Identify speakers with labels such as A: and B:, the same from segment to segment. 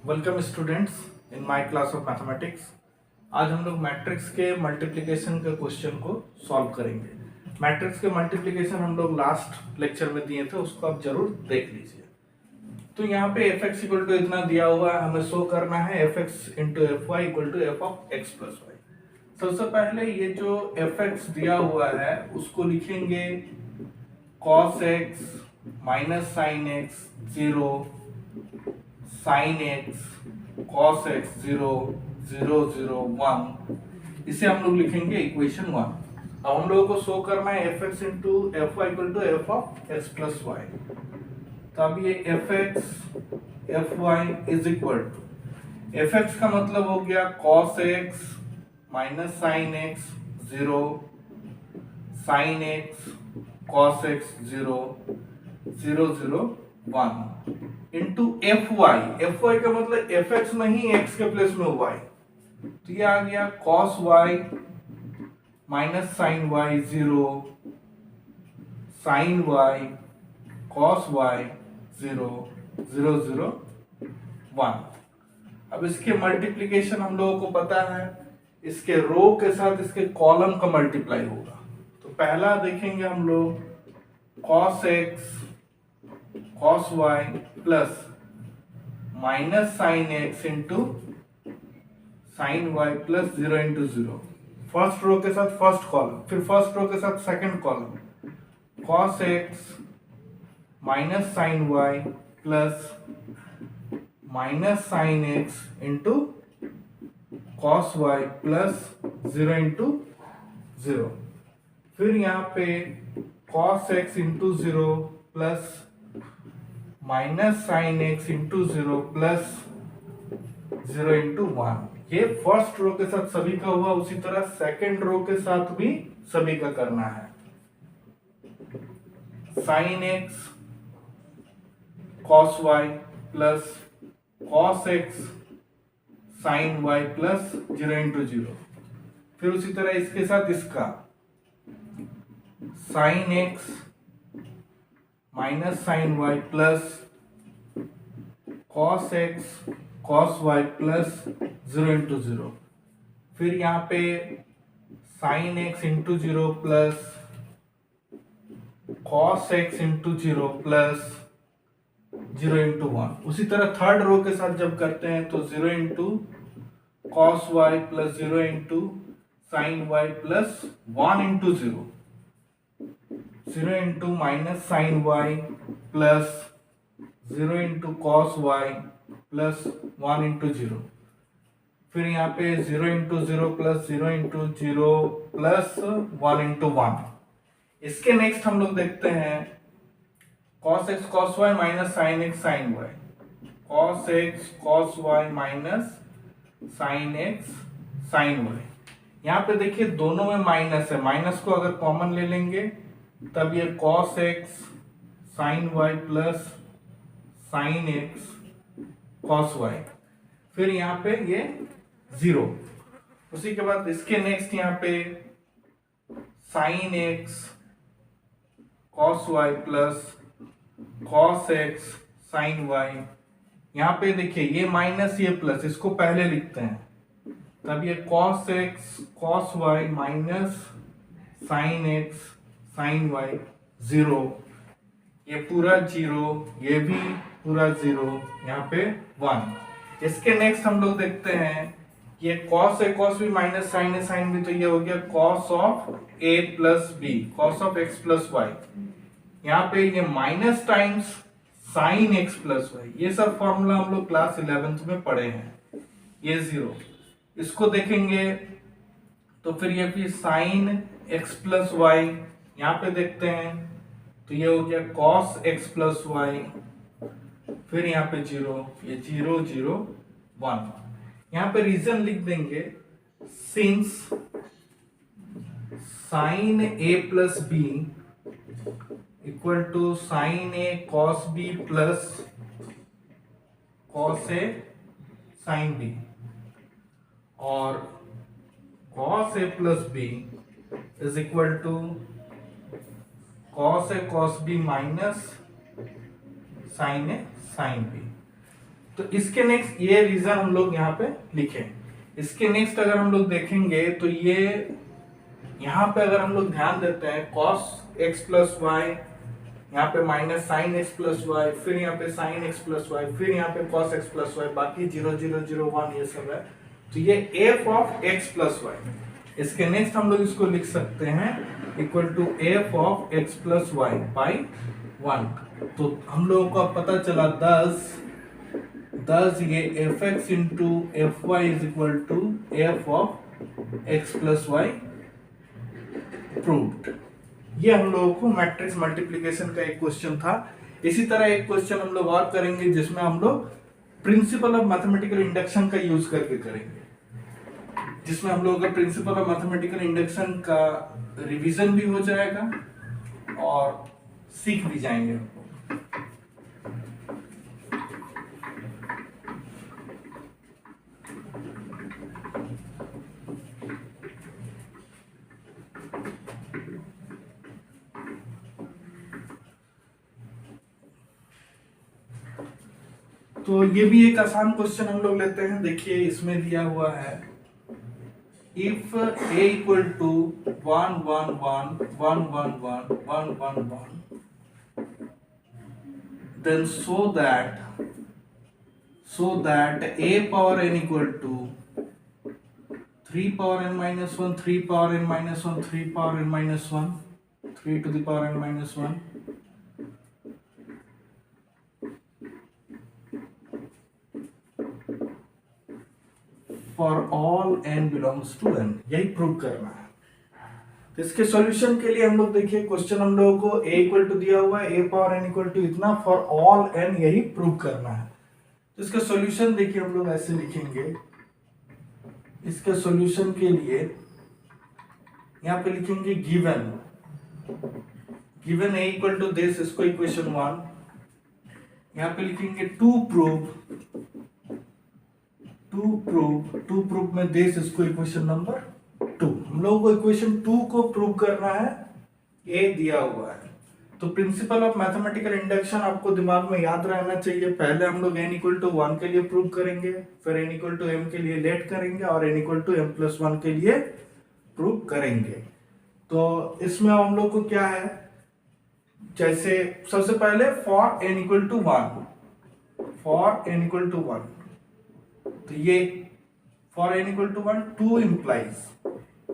A: Welcome students in my class of mathematics. आज हम लोग मैट्रिक्स के मल्टीप्लिकेशन के क्वेश्चन को सॉल्व करेंगे। मैट्रिक्स के मल्टीप्लिकेशन हम लोग लास्ट लेक्चर में दिए थे, उसको आप जरूर देख लीजिए। तो यहाँ पे एफ एक्स इक्वल टू इतना दिया हुआ है, हमें शो करना है f x into f y equal to f of x plus y. सबसे पहले ये जो एफ एक्स दिया हुआ है उसको लिखेंगे cos x minus sine x 0 sine x cos x 0 0 0 1, इसे हम लोग लिखेंगे इक्वेशन 1। अब हम लोगों को शो करना है f x into f y equal to f of x plus y. तो अब ये f x f y is equal to f x का मतलब हो गया cos x minus sine x 0 sine x cos x 0 0 0 1 into f y का मतलब f x में ही एक्स के प्लेस में वाई, तो ये आ गया cos y minus sine y 0 sign y cos y 0 0 0 1। अब इसके मल्टीप्लिकेशन हम लोगों को पता है, इसके रो के साथ इसके कॉलम का मल्टीप्लाई होगा। तो पहला देखेंगे हम लोग cos x cos y plus minus sine x into sine y plus 0 into 0। First row के साथ फर्स्ट कॉलम, फिर फर्स्ट रो के साथ second column cos x minus sine y plus minus sine x into cos y plus 0 into 0। फिर यहाँ पे cos x into 0 plus minus sine x into 0 plus 0 into 1। ये first row के साथ सभी का हुआ, उसी तरह सेकेंड रो के साथ भी सभी का करना है। Sine x cos y plus cos x sine y plus 0 into 0। फिर उसी तरह इसके साथ इसका sine x minus sine y plus cos x cos y plus 0 into 0। फिर यहाँ पे sine x into 0 plus cos x into 0 plus 0 into 1। उसी तरह थर्ड रो के साथ जब करते हैं तो 0 into cos y plus 0 into sine y plus 1 into 0 0 into minus sine y plus 0 into cos y plus 1 into 0। फिर यहाँ पे 0 into 0 plus 0 into 0 plus 1 into 1। इसके नेक्स्ट हम लोग देखते हैं cos x cos y minus sine x sine y, cos x cos y minus sine x sine y। यहाँ पे देखिए दोनों में माइनस है, माइनस को अगर कॉमन ले लेंगे तब ये cos x sine y plus sine x cos y। फिर यहाँ पे ये 0। उसी के बाद इसके नेक्स्ट यहाँ पे sine x cos y plus cos x sine y। यहाँ पे देखिए ये माइनस ये प्लस, इसको पहले लिखते हैं, तब ये cos x cos y minus sine x sine y 0, ये पूरा 0, ये भी पूरा 0, यहाँ पे 1। इसके नेक्स्ट हम लोग देखते हैं ये cos a cos b minus sine a sine b, तो ये हो गया cos of a plus b cos of x plus y। यहाँ पे ये minus times sine x plus y, ये सब फॉर्मूला हम लोग क्लास 11th में पढ़े हैं। ये 0, इसको देखेंगे तो फिर ये भी साइन x प्लस y यहाँ पे देखते हैं तो ये हो गया cos x प्लस y। फिर यहाँ पे 0, ये 0 0 1। यहाँ पे रीजन लिख देंगे since sine a plus b equal to sine a cos b plus cos a sine b, और cos a plus b is equal to cos a cos b minus sine a sine b. तो इसके next ये reason हम लोग यहाँ पे लिखे। इसके नेक्स्ट अगर हम लोग देखेंगे तो ये यहाँ पे अगर हम लोग ध्यान देते हैं cos x प्लस वाई, यहाँ पे minus sine x plus y, फिर यहाँ पे साइन एक्स प्लस वाई, फिर यहाँ पे cos x प्लस वाई, बाकी 0 0 0 1 ये सब है। तो ये f of x plus y, इसके नेक्स्ट हम लोग इसको लिख सकते हैं equal to f of x plus y by 1। तो हम लोगों को अब पता चला 10 ये fx into f y is equal to f of x plus y proved. ये हम लोगों को मैट्रिक्स मल्टीप्लिकेशन का एक क्वेश्चन था। इसी तरह एक क्वेश्चन हम लोग और करेंगे जिसमें हम लोग प्रिंसिपल ऑफ मैथमेटिकल इंडक्शन का यूज करके करेंगे, जिसमें हम लोगों का प्रिंसिपल ऑफ मैथमेटिकल इंडक्शन का रिवीजन भी हो जाएगा और सीख भी जाएंगे। तो ये भी एक आसान क्वेश्चन हम लोग लेते हैं। देखिए इसमें दिया हुआ है if a equal to 1 1 1 1 1 1 1 1 1 then so that a power n equal to 3 power n minus 1 3 power n minus 1 3 power n minus 1 3 to the power n minus 1 for all n belongs to n, यही prove करना है। तो इसके solution के लिए हम लोग देखिए क्वेश्चन हम लोगों को a इक्वल टू दिया हुआ है, a power n equal to इतना फॉर ऑल n, यही प्रूव करना है। तो इसका सॉल्यूशन देखिए हम लोग ऐसे लिखेंगे। इसके सॉल्यूशन के लिए यहाँ पे लिखेंगे given a equal to this, इसको इक्वेशन 1। यहाँ पे लिखेंगे टू प्रूव में दिस, इसको इक्वेशन नंबर 2। हम लोगों को इक्वेशन 2 को प्रूव करना है, a दिया हुआ है। तो प्रिंसिपल ऑफ मैथमेटिकल इंडक्शन आपको दिमाग में याद रहना चाहिए। पहले हम लोग n इक्वल टू 1 के लिए प्रूव करेंगे, फिर n इक्वल टू m के लिए लेट करेंगे और n equal to m plus 1 के लिए प्रूव करेंगे। तो इसमें हम लोग को क्या है, जैसे सबसे पहले फॉर n इक्वल टू 1, तो ये for n equal to 1 2 implies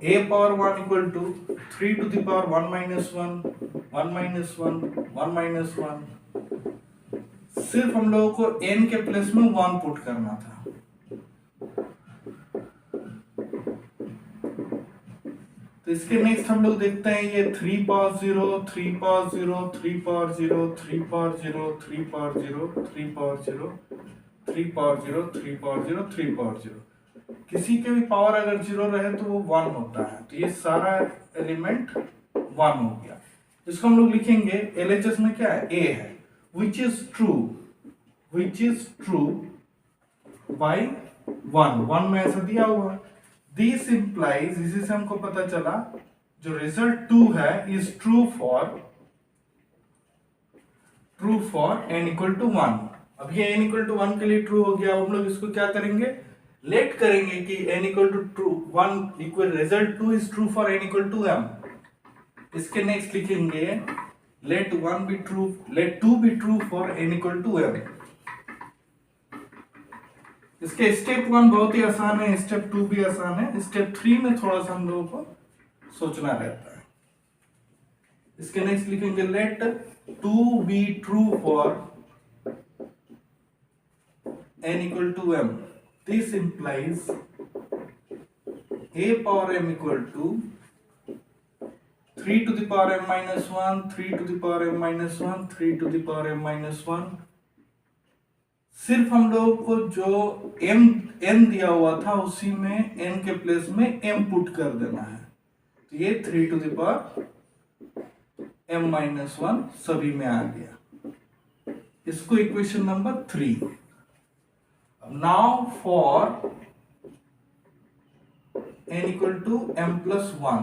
A: a power 1 equal to 3 to the power 1 minus 1 1 minus 1 1 minus 1। सिर्फ हम लोगों को n के प्लेस में 1 पुट करना था। तो इसके नेक्स्ट हम लोग देखते हैं ये 3 power 0 3 power 0 3 power 0 3 power 0 3 power 0 3 power 0 3 power 0 3 power 0 3 power 0। किसी के भी पावर अगर 0 रहे तो वो 1 होता है। तो ये सारा एलिमेंट 1 हो गया। इसको हम लोग लिखेंगे LHS में क्या है, a है, which is true by 1 में ऐसा दिया हुआ है। This implies, इसी से हमको पता चला जो रिजल्ट 2 है is true for n equal to 1। अब ये n इक्वल टू 1 के लिए ट्रू हो गया। अब हम लोग इसको क्या करेंगे, लेट करेंगे कि n equal to true 1 equal result 2 is true for n equal to m। इसके नेक्स्ट लिखेंगे let 2 be true for n equal to m। इसके स्टेप 1 बहुत ही आसान है, स्टेप 2 भी आसान है, स्टेप 3 में थोड़ा सा हम लोगों को सोचना रहता है। इसके नेक्स्ट लिखेंगे let 2 be true for n equal to m। This implies a power m equal to 3 to the power m minus 1 3 to the power m minus 1 3 to the power m minus 1। सिर्फ हम लोगों को जो n दिया हुआ था उसी में n के प्लेस में m पुट कर देना है। तो ये 3 to the power m minus 1 सभी में आ गया। इसको equation number 3। Now for n equal to m plus 1,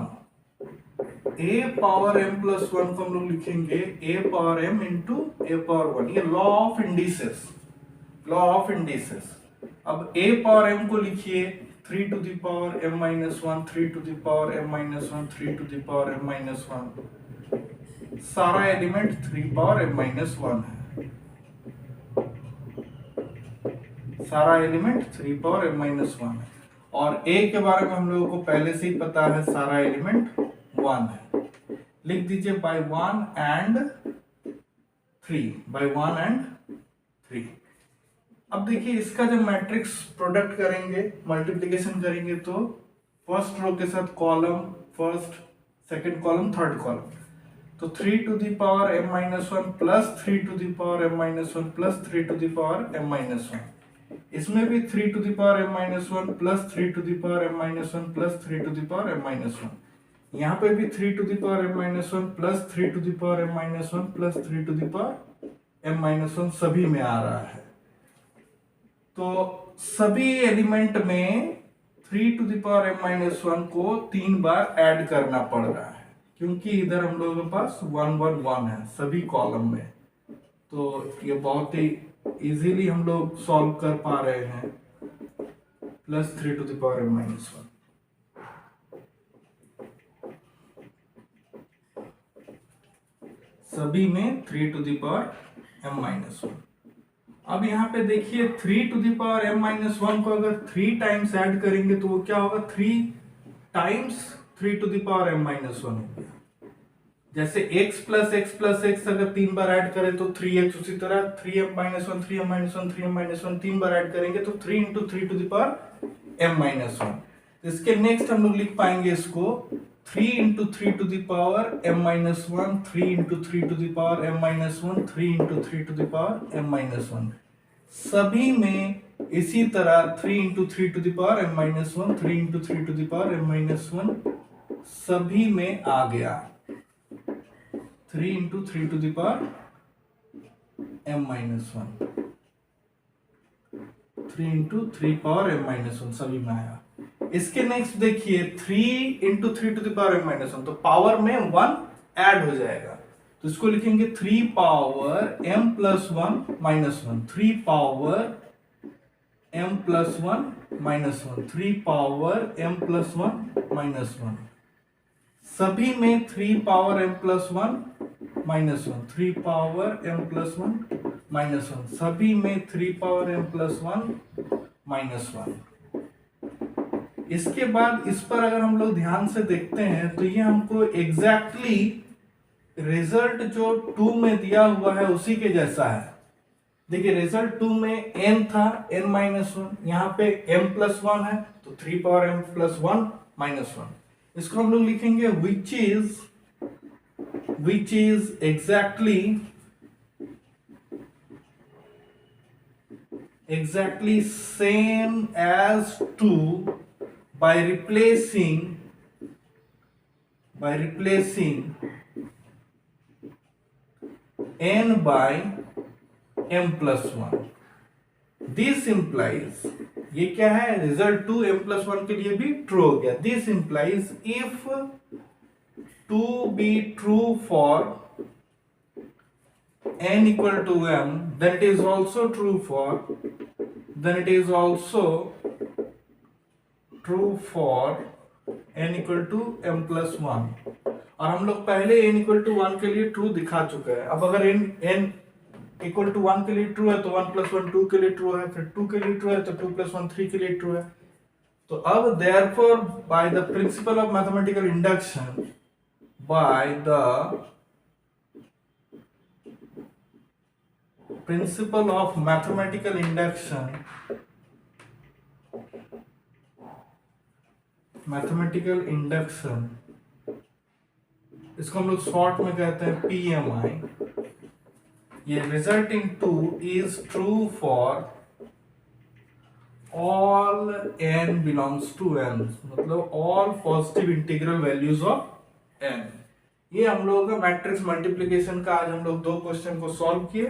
A: a power m plus 1 को हम लोग लिखेंगे a power m into a power 1। ये law of indices, law of indices. अब a पावर m को लिखिए 3 to the power m minus 1, 3 to the power m minus 1, 3 to the power m minus 1। सारा element 3 power m minus 1 है, सारा element 3 power m minus 1 है। और a के बारे में हम लोगों को पहले से ही पता है, सारा एलिमेंट 1 है। लिख दीजिए बाय 1 and 3, बाय 1 and 3। अब देखिए इसका जब मैट्रिक्स प्रोडक्ट करेंगे, मल्टीप्लिकेशन करेंगे, तो फर्स्ट रो के साथ column first, second column, third column, तो 3 to the power m minus 1 plus 3 to the power m minus 1 plus 3 to the power m minus 1। इसमें भी 3 to the power m minus 1 plus 3 to the power m minus 1 plus 3 to the power m minus 1। यहाँ पे भी 3 to the power m minus 1 plus 3 to the power m minus 1 plus 3 to the power m minus 1 सभी में आ रहा है। तो सभी element में 3 to the power m minus 1 को 3 बार ऐड करना पड़ रहा है, क्योंकि इधर हम लोगों के पास 1 1 1 है सभी कॉलम में। तो ये बहुत ही इजीली हम लोग सॉल्व कर पा रहे हैं, plus 3 to the power m minus 1। सभी में 3 to the power m minus 1। अब यहाँ पे देखिए 3 to the power m minus 1 को अगर 3 टाइम्स ऐड करेंगे तो वो क्या होगा, 3 times 3 to the power m minus 1 हो गया। जैसे x प्लस x अगर 3 बार ऐड करें तो 3x, उसी तरह 3m minus 1 3m minus 1 3m minus 1 3 बार ऐड करेंगे तो 3 into 3 to the power m minus 1। इसके नेक्स्ट हम लोग लिख पाएंगे इसको 3 into 3 to the power m minus 1, 3 into 3 to the power m minus 1, 3 into 3 to the power m minus 1। सभी में इसी तरह 3 into 3 to the power m minus 1, 3 into 3 to the power m minus 1 सभी में आ गया। 3 into 3 to the power m minus 1, 3 into 3 power m minus 1 सभी में आया। इसके नेक्स्ट देखिए 3 into 3 to the power m minus 1, तो पावर में 1 ऐड हो जाएगा, तो इसको लिखेंगे 3 power m plus 1 minus 1, 3 power m plus 1 minus 1, 3 power m plus 1 minus 1। सभी में 3 power m plus 1 minus 1, 3 power m plus 1 minus 1, सभी में 3 पावर m plus 1 minus 1। इसके बाद इस पर अगर हम लोग ध्यान से देखते हैं तो ये हमको एग्जैक्टली रिजल्ट जो 2 में दिया हुआ है उसी के जैसा है। देखिए रिजल्ट 2 में n था n minus 1, यहाँ पे m plus 1 है तो 3 पावर m plus 1 minus 1। इसको हम लोग लिखेंगे which is exactly same as 2 by replacing n by m plus 1। This implies, ये क्या है, रिजल्ट 2 m plus 1 के लिए भी ट्रू हो गया। This implies if 2 be true for n equal to m, then it is also true for n equal to m plus 1। और हम लोग पहले n equal to 1 के लिए ट्रू दिखा चुके हैं। अब अगर n equal to 1 के लिए ट्रू है तो 1 plus 1 2 के लिए ट्रू है, फिर 2 के लिए ट्रू है तो 2 plus 1 3 के लिए ट्रू है। तो अब therefore by the principle of mathematical induction, mathematical induction इसको हम लोग शॉर्ट में कहते हैं PMI। ये resulting 2 is true for all n belongs to n, मतलब all positive integral values of n। ये हम लोगों का मैट्रिक्स मल्टीप्लिकेशन का आज हम लोग 2 क्वेश्चन को सॉल्व किए।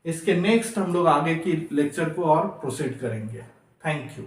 A: इसके नेक्स्ट हम लोग आगे की लेक्चर को और प्रोसीड करेंगे। Thank you.